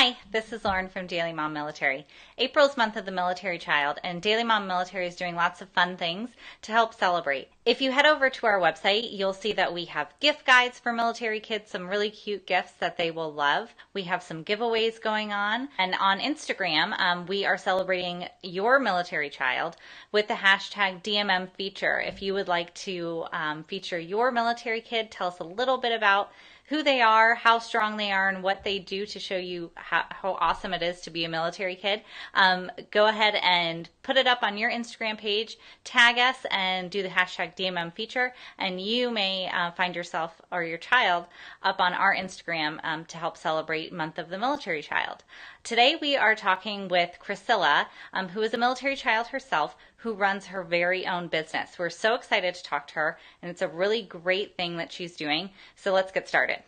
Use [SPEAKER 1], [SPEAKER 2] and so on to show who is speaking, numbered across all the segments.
[SPEAKER 1] Hi, this is Lauren from Daily Mom Military. April's month of the military child, and Daily Mom Military is doing lots of fun things to help celebrate. If you head over to our website, you'll see that we have gift guides for military kids, some really cute gifts that they will love. We have some giveaways going on, and on Instagram, we are celebrating your military child with the hashtag DMM feature. If you would like to feature your military kid, tell us a little bit about who they are, how strong they are, and what they do to show you how awesome it is to be a military kid. Go ahead and put it up on your Instagram page, tag us, and do the hashtag DMM feature, and you may find yourself or your child up on our Instagram to help celebrate Month of the Military Child. Today we are talking with Kriscilla, who is a military child herself, who runs her very own business. We're so excited to talk to her, and it's a really great thing that she's doing. So let's get started.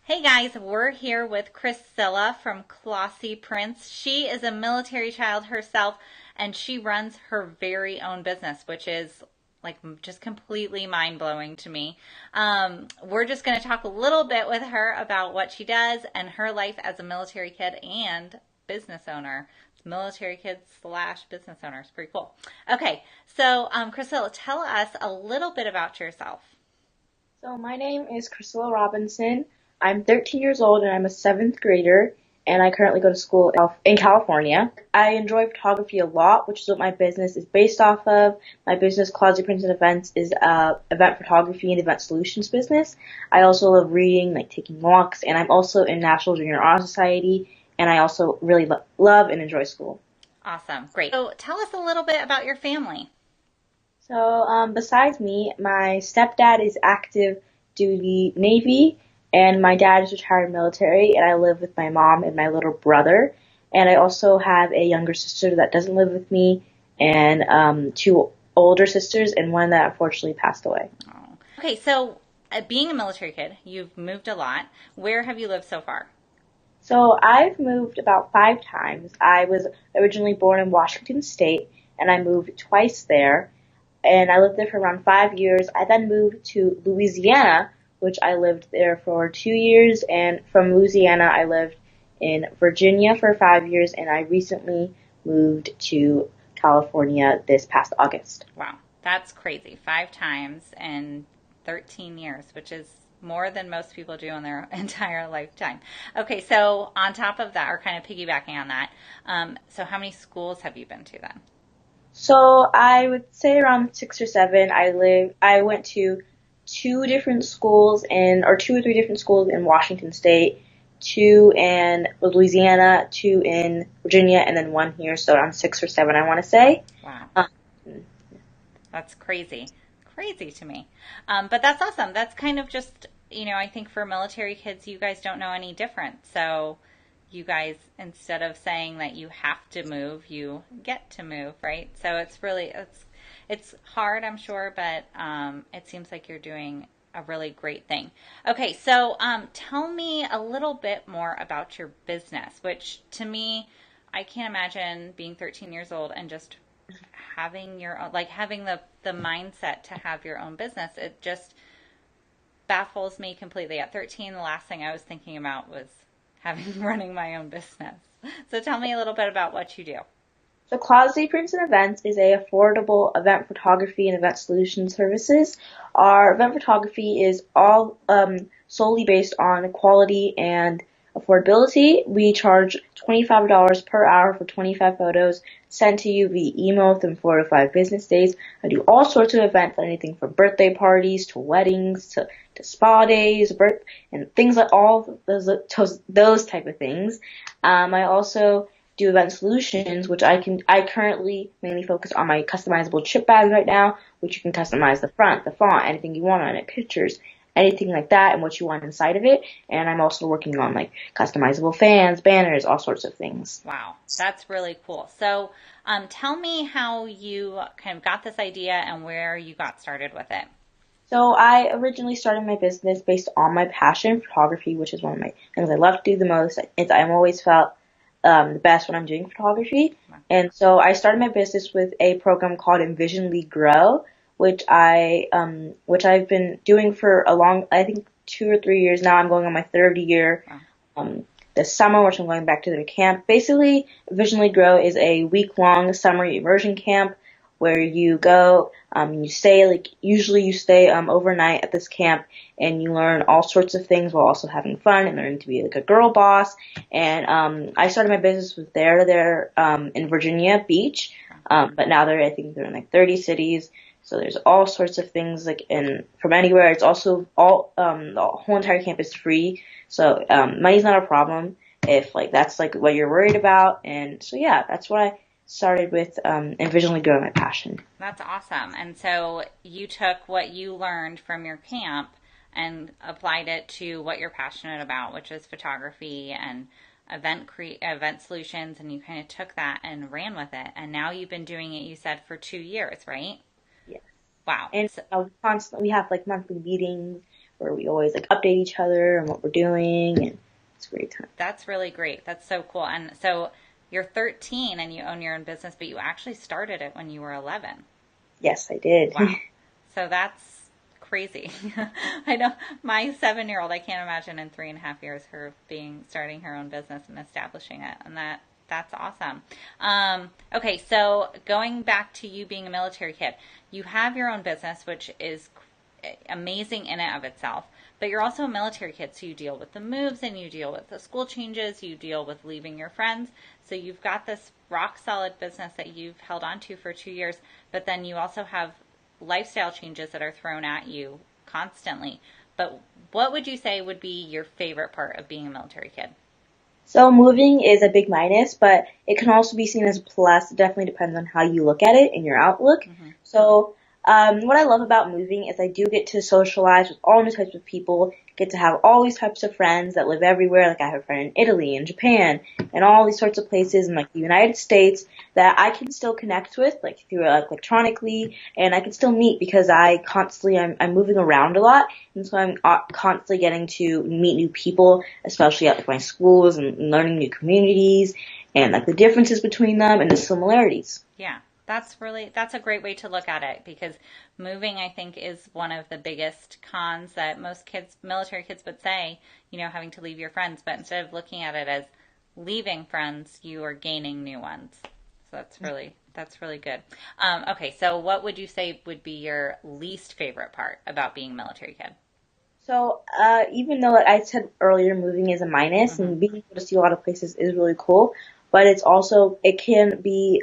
[SPEAKER 1] Hey guys, we're here with Kriscilla from Klausy Prints. She is a military child herself, and she runs her very own business, which is like just completely mind-blowing to me. We're just going to talk a little bit with her about what she does and her life as a military kid and business owner. Military kid / business owner. It's pretty cool. Okay, so Kriscilla, tell us a little bit about yourself.
[SPEAKER 2] So my name is Kriscilla Robinson. I'm 13 years old and I'm a 7th grader, and I currently go to school in California. I enjoy photography a lot, which is what my business is based off of. My business, Klausy Prints and Events, is event photography and event solutions business. I also love reading, like taking walks, and I'm also in National Junior Honor Society, and I also really love and enjoy school.
[SPEAKER 1] Awesome. Great. So tell us a little bit about your family.
[SPEAKER 2] So besides me, my stepdad is active duty Navy, and my dad is retired military, and I live with my mom and my little brother. And I also have a younger sister that doesn't live with me, and 2 older sisters, and one that unfortunately passed away.
[SPEAKER 1] Oh. Okay, so being a military kid, you've moved a lot. Where have you lived so far?
[SPEAKER 2] So I've moved about 5 times. I was originally born in Washington State, and I moved twice there. And I lived there for around 5 years. I then moved to Louisiana, which I lived there for 2 years, and from Louisiana I lived in Virginia for 5 years, and I recently moved to California this past August.
[SPEAKER 1] Wow, that's crazy. 5 times in 13 years, which is more than most people do in their entire lifetime. Okay, so on top of that, or kind of piggybacking on that, so how many schools have you been to then?
[SPEAKER 2] So I would say around 6 or 7. I went to 2 different schools or 2 or 3 different schools in Washington State, 2 in Louisiana, 2 in Virginia, and then 1 here. So around 6 or 7, I want to say.
[SPEAKER 1] Wow. That's crazy. Crazy to me. But that's awesome. That's kind of just, I think for military kids, you guys don't know any different. So you guys, instead of saying that you have to move, you get to move, right? So it's hard, I'm sure, but it seems like you're doing a really great thing. Okay, so tell me a little bit more about your business, which to me, I can't imagine being 13 years old and just having your own, like having the mindset to have your own business. It just baffles me completely. At 13, the last thing I was thinking about was running my own business. So tell me a little bit about what you do.
[SPEAKER 2] So Klausy Prints and Events is a affordable event photography and event solution services. Our event photography is all solely based on quality and affordability. We charge $25 per hour for 25 photos sent to you via email within 4 to 5 business days. I do all sorts of events, anything from birthday parties to weddings to spa days, and things like all those type of things. I also do event solutions, which I currently mainly focus on my customizable chip bags right now, which you can customize the front, the font, anything you want on it, pictures, anything like that, and what you want inside of it. And I'm also working on like customizable fans, banners, all sorts of things.
[SPEAKER 1] Wow, that's really cool. So tell me how you kind of got this idea and where you got started with it.
[SPEAKER 2] So I originally started my business based on my passion, photography, which is one of my things I love to do the most. I've always felt the best when I'm doing photography. And so I started my business with a program called Envision Lead Grow, which I've been doing for I think 2 or 3 years now. I'm going on my third year.
[SPEAKER 1] Wow.
[SPEAKER 2] This summer, which I'm going back to the camp. Basically, Visually Grow is a week-long summer immersion camp where you go, you stay, usually you stay overnight at this camp, and you learn all sorts of things while also having fun and learning to be like a girl boss. And I started my business with there in Virginia Beach, but now I think they're in like 30 cities. So there's all sorts of things from anywhere. It's also the whole entire camp is free. So money's not a problem if that's what you're worried about. And so yeah, that's what I started with and Visually Grow my passion.
[SPEAKER 1] That's awesome. And so you took what you learned from your camp and applied it to what you're passionate about, which is photography and event solutions, and you kind of took that and ran with it. And now you've been doing it, you said, for 2 years, right?
[SPEAKER 2] Yes.
[SPEAKER 1] Wow.
[SPEAKER 2] And we have monthly meetings where we always update each other on what we're doing, and it's a great time.
[SPEAKER 1] That's really great. That's so cool. And so you're 13 and you own your own business, but you actually started it when you were 11.
[SPEAKER 2] Yes, I did.
[SPEAKER 1] Wow. So that's crazy. I know my 7-year-old, I can't imagine in 3.5 years her starting her own business and establishing it. And that's awesome. Okay, so going back to you being a military kid, you have your own business, which is amazing in and of itself, but you're also a military kid, so you deal with the moves and you deal with the school changes, you deal with leaving your friends. So you've got this rock solid business that you've held on to for 2 years, but then you also have lifestyle changes that are thrown at you constantly. But what would you say would be your favorite part of being a military kid?
[SPEAKER 2] So moving is a big minus, but it can also be seen as a plus. It definitely depends on how you look at it and your outlook. Mm-hmm. So what I love about moving is I do get to socialize with all new types of people, get to have all these types of friends that live everywhere. Like I have a friend in Italy and Japan and all these sorts of places in the United States that I can still connect with through electronically, and I can still meet because I'm moving around a lot, and so I'm constantly getting to meet new people, especially at my schools, and learning new communities and the differences between them and the similarities.
[SPEAKER 1] Yeah. That's a great way to look at it, because moving, I think, is one of the biggest cons that most military kids would say, having to leave your friends. But instead of looking at it as leaving friends, you are gaining new ones. So that's really good. Okay, so what would you say would be your least favorite part about being a military kid?
[SPEAKER 2] So even though I said earlier moving is a minus, mm-hmm. and being able to see a lot of places is really cool, but it can be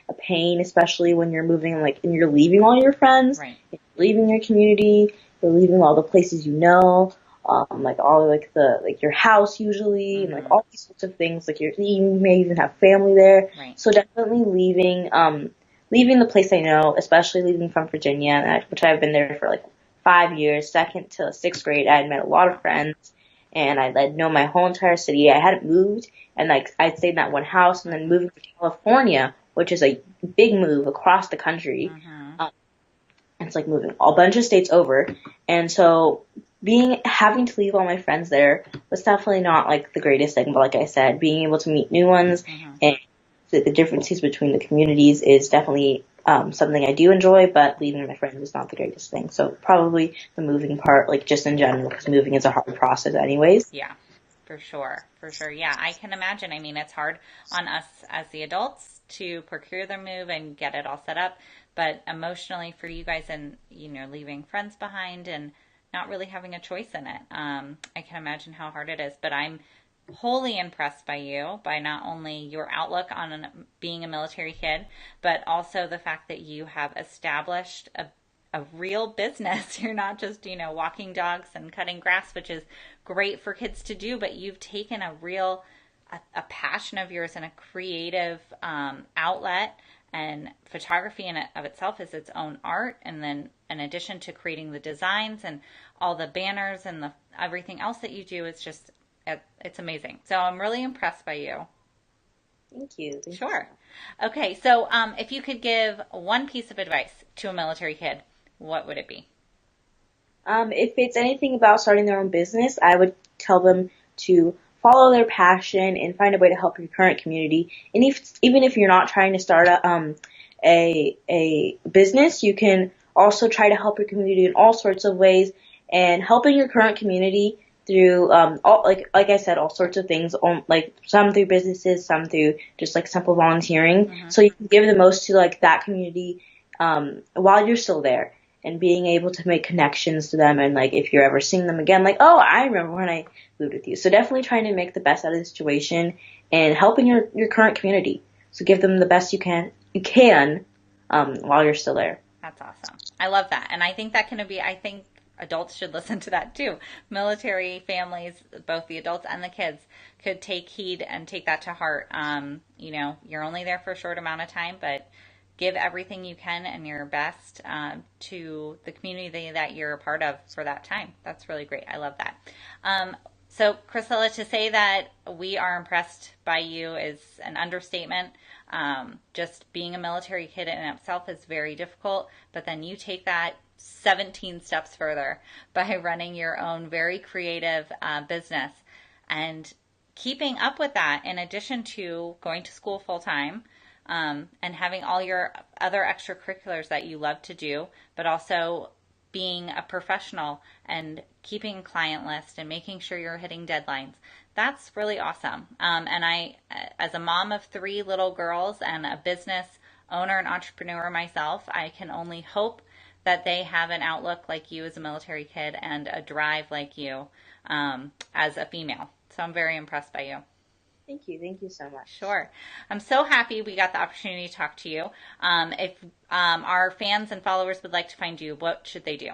[SPEAKER 2] a pain, especially when you're moving and you're leaving all your friends,
[SPEAKER 1] right.
[SPEAKER 2] You're leaving your community, you're leaving all the places all your house usually, mm-hmm. and all these sorts of things. You may even have family there.
[SPEAKER 1] Right.
[SPEAKER 2] So definitely leaving the place I know, especially leaving from Virginia, which I've been there for 5 years, 2nd to 6th grade. I had met a lot of friends, and I'd known my whole entire city. I hadn't moved, and I'd stayed in that one house, and then moving to California, which is a big move across the country. Mm-hmm. It's moving a bunch of states over, and so having to leave all my friends there was definitely not the greatest thing. But like I said, being able to meet new ones, mm-hmm. and the differences between the communities is definitely something I do enjoy. But leaving my friends is not the greatest thing. So probably the moving part, just in general, because moving is a hard process, anyways.
[SPEAKER 1] Yeah. For sure. Yeah, I can imagine. I mean, it's hard on us as the adults to procure the move and get it all set up, but emotionally for you guys and, leaving friends behind and not really having a choice in it, I can imagine how hard it is. But I'm wholly impressed by you, by not only your outlook on being a military kid, but also the fact that you have established a real business. You're not just, walking dogs and cutting grass, which is great for kids to do, but you've taken a passion of yours and a creative outlet, and photography in of itself is its own art. And then in addition to creating the designs and all the banners and everything else that you do, it's amazing. So I'm really impressed by you.
[SPEAKER 2] Thank you.
[SPEAKER 1] Sure. Okay, so if you could give one piece of advice to a military kid, what would it be?
[SPEAKER 2] If it's anything about starting their own business, I would tell them to follow their passion and find a way to help your current community. And even if you're not trying to start a business, you can also try to help your community in all sorts of ways, and helping your current community through all like I said, all sorts of things, like some through businesses, some through just like simple volunteering. So you can give the most to like that community while you're still there, and being able to make connections to them, and like if you're ever seeing them again, like, oh, I remember when I moved with you. So definitely trying to make the best out of the situation and helping your current community. So give them the best you can while you're still there.
[SPEAKER 1] That's awesome. I love that. And I think that can be, I think adults should listen to that too. Military families, both the adults and the kids, could take heed and take that to heart. You're only there for a short amount of time, but give everything you can and your best to the community that you're a part of for that time. That's really great. I love that. So, Kriscilla, to say that we are impressed by you is an understatement. Just being a military kid in itself is very difficult, but then you take that 17 steps further by running your own very creative business and keeping up with that in addition to going to school full time and having all your other extracurriculars that you love to do, but also being a professional and keeping a client list and making sure you're hitting deadlines. That's really awesome. And I, as a mom of 3 little girls and a business owner and entrepreneur myself, I can only hope that they have an outlook like you as a military kid and a drive like you as a female. So I'm very impressed by you.
[SPEAKER 2] Thank you. Thank you so much.
[SPEAKER 1] Sure. I'm so happy we got the opportunity to talk to you. If our fans and followers would like to find you, what should they do?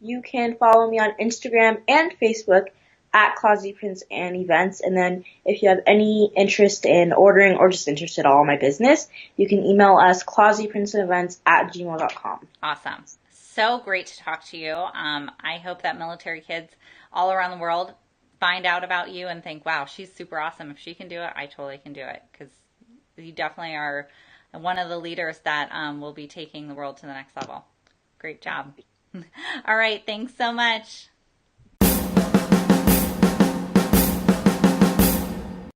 [SPEAKER 2] You can follow me on Instagram and Facebook at Klausy Prints and Events. And then if you have any interest in ordering or just interested in all my business, you can email us klausyprintsandevents@gmail.com.
[SPEAKER 1] Awesome. So great to talk to you. I hope that military kids all around the world find out about you and think, wow, she's super awesome. If she can do it, I totally can do it, because you definitely are one of the leaders that will be taking the world to the next level. Great job. All right. Thanks so much.